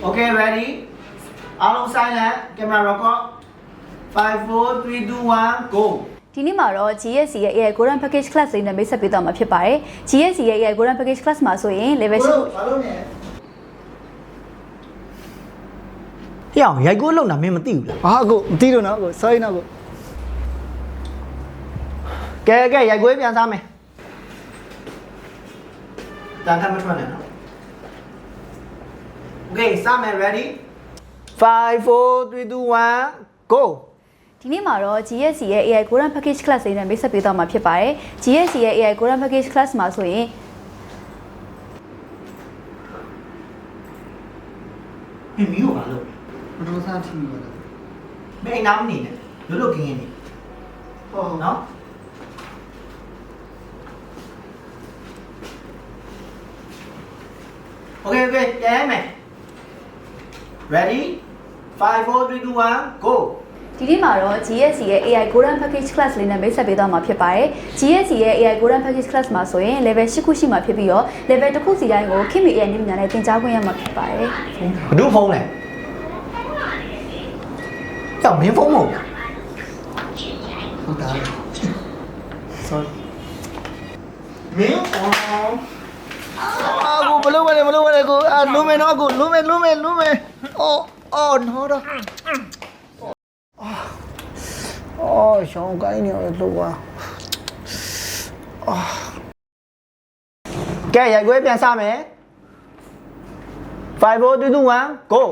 Okay, ready? All silent. Camera record. 5, 4, 3, 2, 1, go. ဒီနေ့မှာတော့ GSC ရဲ့ AI Golden Package Class လေးနဲ့မိတ်ဆက်ပေးသွားမှာဖြစ်ပါတယ် GSC ရဲ့ AI Golden Package Class မှာဆိုရင် level 10ဘာလို့လဲဟျောင်းရိုက်ကိုလုံတာမင်းမသိဘူးလား ဟာကိုမသိတော့နော်ကို sorry နော်ကို ကဲရိုက်ကိုပြန်စားမယ်တန်ခတ်မထွက်နဲ့နော် Okay စားမယ် ready 5 4 3 2 1 go ဒီနေ့မှာတော့ GSC ရဲ့ AI Golden Package Class လေးနဲ့မိတ်ဆက်ပေးသွားမှာဖြစ်ပါတယ် GSC ရဲ့ AI Golden Package Class မှာဆိုရင်မင်းမျိုးပါလို့ ဘယ်လိုစားထီးပါလဲ မင်းအိမ်သားမနေနဲ့လွတ်ကင်းကင်းနေဟုတ်နော် Okay ကြည့်မယ် ready 5 4 3 2 1 go ဒီနေ့မှာတော့ GSC ရဲ့ AI Golden Package Class လေးနဲ့မိတ်ဆက်ပေးသွားမှာဖြစ်ပါတယ် GSC ရဲ့ AI Golden Package Class မှာဆိုရင် level 10ခုရှိမှာဖြစ်ပြီးတော့ level တစ်ခုစီတိုင်းကိုခင်မီ AI နည်းပညာနဲ့သင်ကြားခွင့်ရမှာဖြစ်ပါတယ် ဘယ်သူဖုန်းလဲကြောက်မင်းဖုန်းမဟုတ် ဟုတ်တာလေ sorry မင်းအော် အာကိုဘလို့မလဲကိုအာလုံးမယ်နော်ကိုလုံးမယ်အော်နော်တော့အော်ရှောင်းကိုင်းနေလို့ကွာ ကဲရိုက်ခွဲပြန်စမယ်5 4 3 2 1 go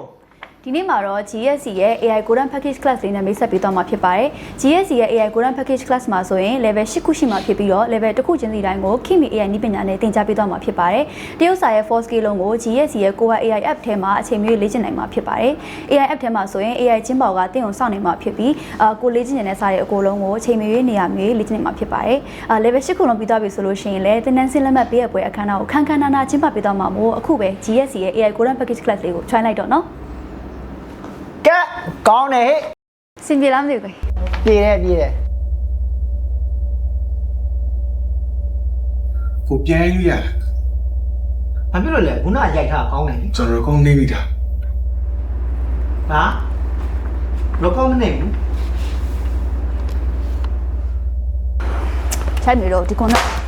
ဒီနေ့မှာတော့ GSC ရဲ့ AI Golden Package Class လေးနဲ့မိတ်ဆက်ပေးသွားမှာဖြစ်ပါတယ် GSC ရဲ့ AI Golden Package Class မှာဆိုရင် level 10ခုရှိမှာဖြစ်ပြီးတော့ level တစ်ခုချင်းစီတိုင်းကိုခင်မီ AI နည်းပညာနဲ့သင်ကြားပေးသွားမှာဖြစ်ပါတယ်တရုတ်စာရဲ့ 4 scale လုံးကို GSC ရဲ့ Core AI app ထဲမှာအချိန်မရွေးလေ့ကျင့်နိုင်မှာဖြစ်ပါတယ် AI app ထဲမှာဆိုရင် AI ချင်းပေါကသင်ကိုစောင့်နေမှာဖြစ်ပြီးကိုလေ့ကျင့်နေတဲ့စာရဲ့အကိုလုံးကိုအချိန်မရွေးနေရာမျိုးလေ့ကျင့်နိုင်မှာဖြစ်ပါတယ်level 10ခုလုံးပြီးသွားပြီဆိုလို့ရှိရင်လည်းသင်တန်းဆင်းလက်မှတ်ပေးရပွဲအခမ်းအနားကိုခန်းနာနာကျင်းပပေးသွားမှာမို့အခုပဲ GSC ရဲ့ AI Golden Package Class လေးကို try လိုက်တော့နော်ကဲကောင်းတယ်ဟဲ့ စင်ပြေလားမသိဘူး ပြေးတယ်ကိုပြန်ယူရတယ် ဘာဖြစ်လို့လဲခုနရိုက်ထားကောင်းတယ် ကျွန်တော်ကောင်းနေပြီတာ ဟာလောကောင်းမနေဘူး ใช่ไหมတော့ဒီကုန်းတော့